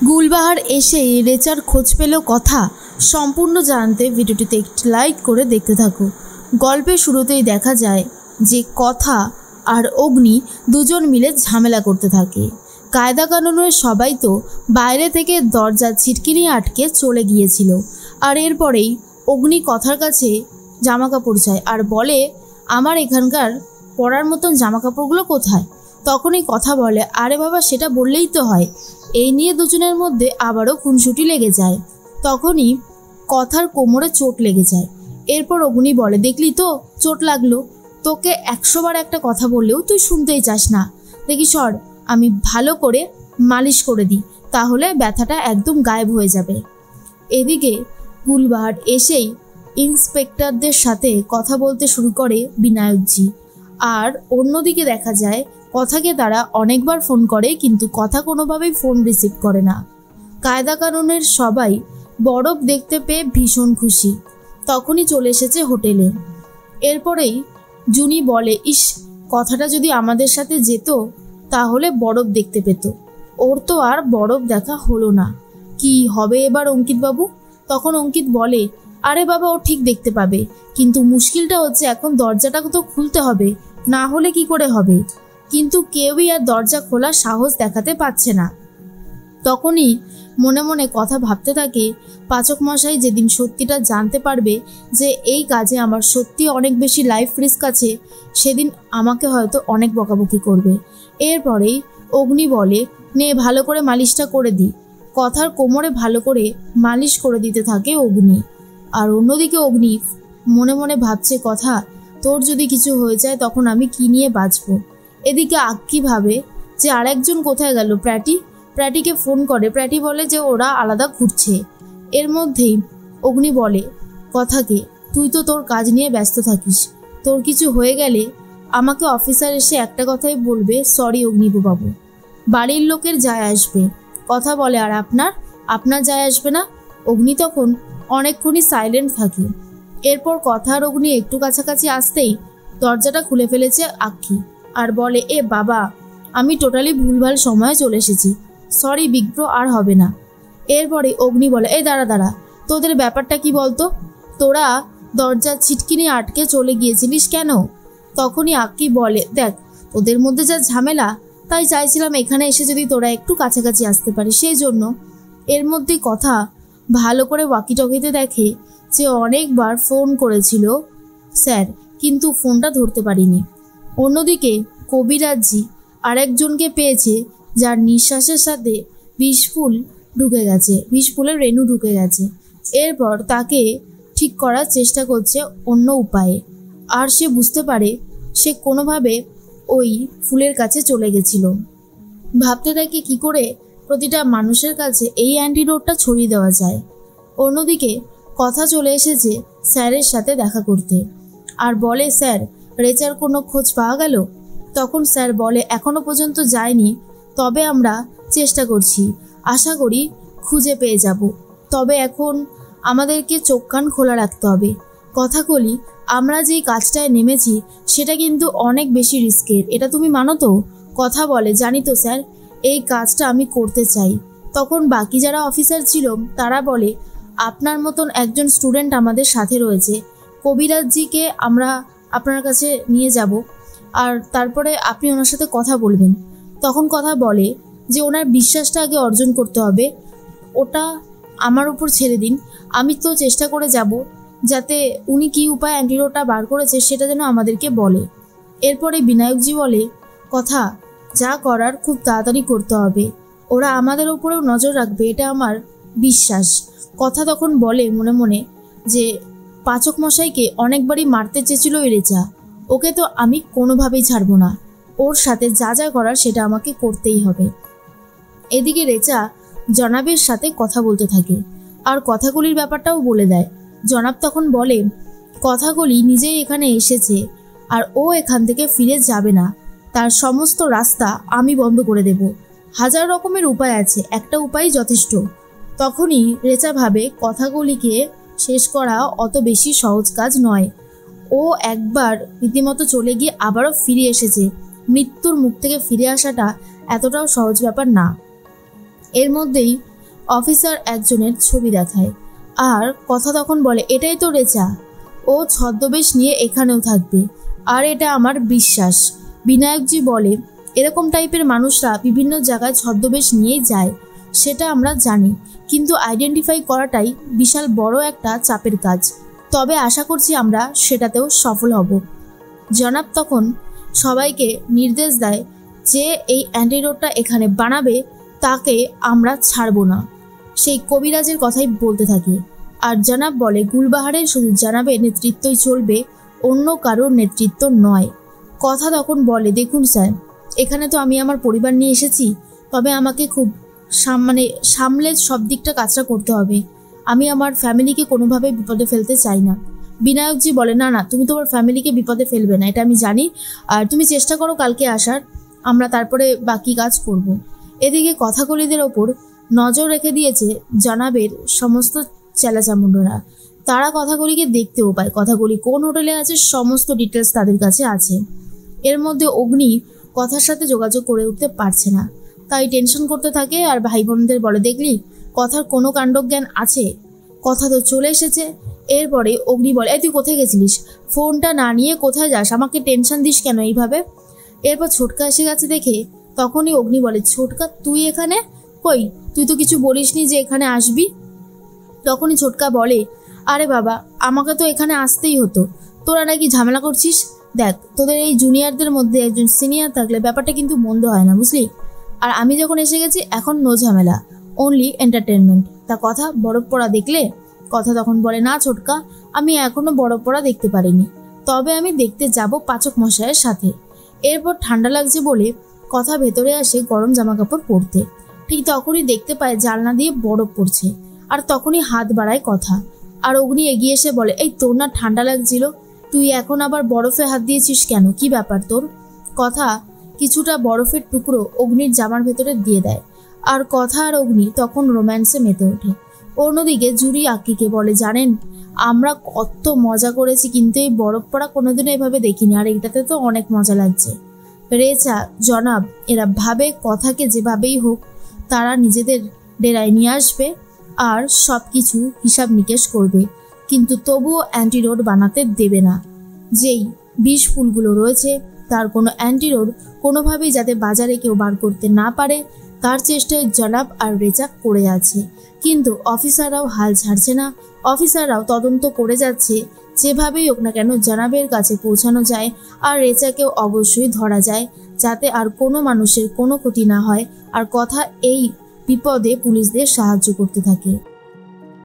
গুলবাহার এসেই রেচার খোঁজ পেল কথা। সম্পূর্ণ জানতে ভিডিওটিতে একটি লাইক করে দেখতে থাকো। গল্পের শুরুতেই দেখা যায় যে কথা আর অগ্নি দুজন মিলে ঝামেলা করতে থাকে। কায়দা কানুনের সবাই তো বাইরে থেকে দরজা ছিটকিনি আটকে চলে গিয়েছিল। আর এরপরেই অগ্নি কথার কাছে জামা কাপড় চায় আর বলে, আমার এখানকার পরার মতন জামা কাপড়গুলো কোথায়? তখনই কথা বলে, আরে বাবা, সেটা বললেই তো হয়। এই নিয়ে দুজনের মধ্যে আবারও খুনসুটি লেগে যায়। তখনই কথার কোমরে চোট লেগে যায়। এরপর অগ্নি বলে, দেখলি তো চোট লাগলো, তোকে 100 বার একটা কথা বললেও তুই শুনতেই চাস না। দেখি সর, আমি ভালো করে মালিশ করে দিই, তাহলে ব্যথাটা একদম গায়েব হয়ে যাবে। এদিকে গুলবাহার এসেই ইন্সপেক্টরদের সাথে কথা বলতে শুরু করে বিনায়কজি। আর অন্যদিকে দেখা যায় কথাকে তারা অনেকবার ফোন করে, কিন্তু কথা কোনোভাবেই ফোন রিসিভ করে না। কায়দা কানুনের সবাই বরফ দেখতে পেয়ে ভীষণ খুশি। তখনই চলে এসেছে হোটেলে। এরপরেই জুনি বলে, ইস, কথাটা যদি আমাদের সাথে যেত তাহলে বরফ দেখতে পেত। ওর তো আর বরফ দেখা হলো না, কি হবে এবার অঙ্কিতবাবু? তখন অঙ্কিত বলে, আরে বাবা, ও ঠিক দেখতে পাবে, কিন্তু মুশকিলটা হচ্ছে এখন দরজাটা তো খুলতে হবে, না হলে কি করে হবে? কিন্তু কেউই আর দরজা খোলার সাহস দেখাতে পারছে না। তখনই মনে মনে কথা ভাবতে থাকে, পাচক মশাই যেদিন সত্যিটা জানতে পারবে যে এই কাজে আমার সত্যি অনেক বেশি লাইফ রিস্ক আছে, সেদিন আমাকে হয়তো অনেক বকাবকি করবে। এরপরেই অগ্নি বলে, নে ভালো করে মালিশটা করে দিই। কথার কোমরে ভালো করে মালিশ করে দিতে থাকে অগ্নি। আর অন্যদিকে অগ্নি মনে মনে ভাবছে, কথা, তোর যদি কিছু হয়ে যায় তখন আমি কি নিয়ে বাঁচবো? এদিকে আক্কি ভাবে যে আরেকজন কোথায় গেল, প্র্যাটিকে ফোন করে। প্র্যাটি বলে যে ওরা আলাদা ঘুরছে। এর মধ্যেই অগ্নি বলে কথাকে, তুই তো তোর কাজ নিয়ে ব্যস্ত থাকিস, তোর কিছু হয়ে গেলে আমাকে অফিসার এসে একটা কথাই বলবে, সরি অগ্নিবাবু, বাড়ির লোকের যায় আসবে। কথা বলে, আর আপনার যায় আসবে না? অগ্নি তখন অনেকক্ষণই সাইলেন্ট থাকে। এরপর কথা আর অগ্নি একটু কাছাকাছি আসতেই দরজাটা খুলে ফেলেছে আক্কি আর বলে, এ বাবা, আমি টোটালি ভুলভাল সময়ে চলে এসেছি, সরি বিগ ব্রো, আর হবে না। এরপরে অগ্নি বলে, এই দাঁড়া, তোদের ব্যাপারটা কি বলতো? তোরা দরজা ছিটকিনি আটকে চলে গিয়েছিলিস কেন? তখনই আক্কি বলে, দেখ, তোদের মধ্যে যা ঝামেলা, তাই চাইছিলাম এখানে এসে যদি তোরা একটু কাছাকাছি আসতে পারিস, সেই জন্য। এর মধ্যেই কথা ভালো করে ওয়াকিটকিতে দেখে যে অনেকবার ফোন করেছিল স্যার, কিন্তু ফোনটা ধরতে পারিনি। অন্যদিকে কবিরাজজি আরেকজনকে পেয়েছে যার নিঃশ্বাসের সাথে বিষফুলের রেণু ঢুকে গেছে। এরপর তাকে ঠিক করার চেষ্টা করছে অন্য উপায়ে। আর সে বুঝতে পারে সে কোনোভাবে ওই ফুলের কাছে চলে গেছিল। ভাবতে থাকে কি করে প্রতিটা মানুষের কাছে এই অ্যান্টিডোটটা ছড়িয়ে দেওয়া যায়। অন্যদিকে কথা চলে এসেছে স্যারের সাথে দেখা করতে আর বলে, স্যার, রেচার কোনো খোঁজ পাওয়া গেল? তখন স্যার বলে, এখনো পর্যন্ত যায়নি, তবে আমরা চেষ্টা করছি, আশা করি খুঁজে পেয়ে যাব। তবে এখন আমাদেরকে চোখ কান খোলা রাখতে হবে। কথা বলি, আমরা যেই কাজটায় নেমেছি সেটা কিন্তু অনেক বেশি রিস্কের, এটা তুমি মানো তো? কথা বলে, জানি তো স্যার, এই কাজটা আমি করতে চাই। তখন বাকি যারা অফিসার ছিল তারা বলে, আপনার মতন একজন স্টুডেন্ট আমাদের সাথে রয়েছে, কবিরাজজিকে আমরা আপনার কাছে নিয়ে যাব, আর তারপরে আপনি ওনার সাথে কথা বলবেন। তখন কথা বলে যে ওনার বিশ্বাসটা আগে অর্জন করতে হবে, ওটা আমার উপর ছেড়ে দিন, আমি তো চেষ্টা করে যাব যাতে উনি কী উপায় অ্যান্টিডোটটা বার করেছে সেটা যেন আমাদেরকে বলে। এরপরে বিনায়কজি বলে, কথা, যা করার খুব তাড়াতাড়ি করতে হবে, ওরা আমাদের উপরেও নজর রাখবে, এটা আমার বিশ্বাস। কথা তখন বলে মনে মনে যে পাচক মশাইকে অনেকবারই মারতে চেয়েছিল রেচা, ওকে তো আমি কোনোভাবেই ছাড়বো না, ওর সাথে যা যা করার সেটা আমাকে করতেই হবে। এদিকে রেচা জনাবের সাথে কথা বলতে থাকে আর কথাগুলির ব্যাপারটাও বলে দেয়। জনাব তখন বলে, কথাগুলি নিজেই এখানে এসেছে আর ও এখান থেকে ফিরে যাবে না, তার সমস্ত রাস্তা আমি বন্ধ করে দেব। হাজার রকমের উপায় আছে, একটা উপায় যথেষ্ট। তখনই রেচা ভাবে কথাগুলিকে শেষ করা অত বেশি সহজ কাজ নয়। ও একবার রীতিমতো চলে গিয়ে আবারও ফিরে এসেছে, মৃত্যুর মুখ থেকে ফিরে আসাটা এতটাও সহজ ব্যাপার না। এর মধ্যেই অফিসার একজনের ছবি দেখায় আর কথা তখন বলে, এটাই তো রেচা, ও ছদ্মবেশ নিয়ে এখানেও থাকবে আর এটা আমার বিশ্বাস। বিনায়কজি বলে, এরকম টাইপের মানুষরা বিভিন্ন জায়গায় ছদ্মবেশ নিয়েই যায়, সেটা আমরা জানি, কিন্তু আইডেন্টিফাই করাটাই বিশাল বড় একটা চাপের কাজ। তবে আশা করছি আমরা সেটাতেও সফল হব। জনাব তখন সবাইকে নির্দেশ দেয় যে এই অ্যান্টিডোটটা এখানে বানাবে তাকে আমরা ছাড়বো না। সেই কবিরাজের কথাই বলতে থাকে আর জনাব বলে, গুলবাহারের শুধু জনাবের নেতৃত্বই চলবে, অন্য কারোর নেতৃত্ব নয়। কথা তখন বলে, দেখুন স্যার, এখানে তো আমি আমার পরিবার নিয়ে এসেছি, তবে আমাকে খুব সামলে সব দিকটা কাজটা করতে হবে। আমি আমার ফ্যামিলিকে কোনোভাবে বিপদে ফেলতে চাই না। বিনায়কজি বলে, না না, তুমি তোমার ফ্যামিলিকে বিপদে ফেলবে না, এটা আমি জানি, আর তুমি চেষ্টা করো কালকে আসার, আমরা তারপরে বাকি কাজ করব। এদিকে কথাকলিদের ওপর নজর রেখে দিয়েছে জনাবের সমস্ত চেলাচামুন্ডরা। তারা কথাকলিকে দেখতেও পায়, কথাকলি কোন হোটেলে আছে সমস্ত ডিটেলস তাদের কাছে আছে। এর মধ্যে অগ্নি কথার সাথে যোগাযোগ করে উঠতে পারছে না, তাই টেনশন করতে থাকে আর ভাই বোনদের বলে, দেখলি কথার কোনো কাণ্ডজ্ঞান আছে, কথা তো চলে এসেছে। এরপরে অগ্নি বলে, তুই কোথায় গেছিলিস, ফোনটা না নিয়ে কোথায় যাস, আমাকে টেনশন দিস কেন এইভাবে। এরপর ছোটকা এসে গেছে দেখে তখনই অগ্নি বলে, ছোটকা তুই এখানে কই, তুই তো কিছু বলিসনি যে এখানে আসবি। তখনই ছোটকা বলে, আরে বাবা, আমাকে তো এখানে আসতেই হতো, তোরা নাকি ঝামেলা করছিস, দেখ তোদের এই জুনিয়রদের মধ্যে একজন সিনিয়র থাকলে ব্যাপারটা কিন্তু মন্দ হয় না, বুঝলি, আর আমি যখন এসে গেছি এখন নো ঝামেলা, অনলি এন্টারটেনমেন্ট। তা কথা বরফ পড়া দেখলে? কথা তখন বলে, না ছোটকা, আমি এখনো বরফ পড়া দেখতে পারিনি, তবে আমি দেখতে যাব পাচক মশাইয়ের সাথে। এরপর ঠান্ডা লাগছে বলে কথা ভেতরে আসে গরম জামা কাপড় পরতে। ঠিক তখনই দেখতে পায় জানলা দিয়ে বরফ পড়ছে, আর তখনই হাত বাড়ায় কথা, আর অগ্নি এগিয়ে এসে বলে, এই তোর না ঠান্ডা লাগছিল, তুই এখন আবার বরফে হাত দিয়েছিস কেন, কি ব্যাপার তোর? কথা কিছুটা বরফের টুকরো অগ্নির জামার ভেতরে দিয়ে দেয়, আর কথা আর অগ্নি তখন রোম্যান্সে মেতে ওঠে। অন্যদিকে জুরি আক্কিকে বলে, জানেন আমরা কত মজা করেছি, কিন্তু এই বরফ পড়া কোনোদিনও এভাবে দেখিনি, আর এটাতে তো অনেক মজা লাগছে। রেচা, জনাব এরা ভাবে কথাকে যেভাবেই হোক তারা নিজেদের ডেরায় নিয়ে আসবে আর সব কিছু হিসাব নিকেশ করবে, কিন্তু তবুও অ্যান্টিডোট বানাতে দেবে না। যেই বিষ ফুলগুলো রয়েছে তার কোনো অ্যান্টিডোট কোনোভাবেই যাতে বাজারে কেউ বার করতে না পারে তার চেষ্টায় জনাব আর রেচা করে আছে। কিন্তু অফিসাররাও হাল ছাড়ছে না, অফিসাররাও তদন্ত করে যাচ্ছে, যেভাবেই হোক না কেন জনাবের কাছে পৌঁছানো যায় আর রেচাকেও অবশ্যই ধরা যায়, যাতে আর কোনো মানুষের কোনো ক্ষতি না হয়, আর কথা এই বিপদে পুলিশদের সাহায্য করতে থাকে।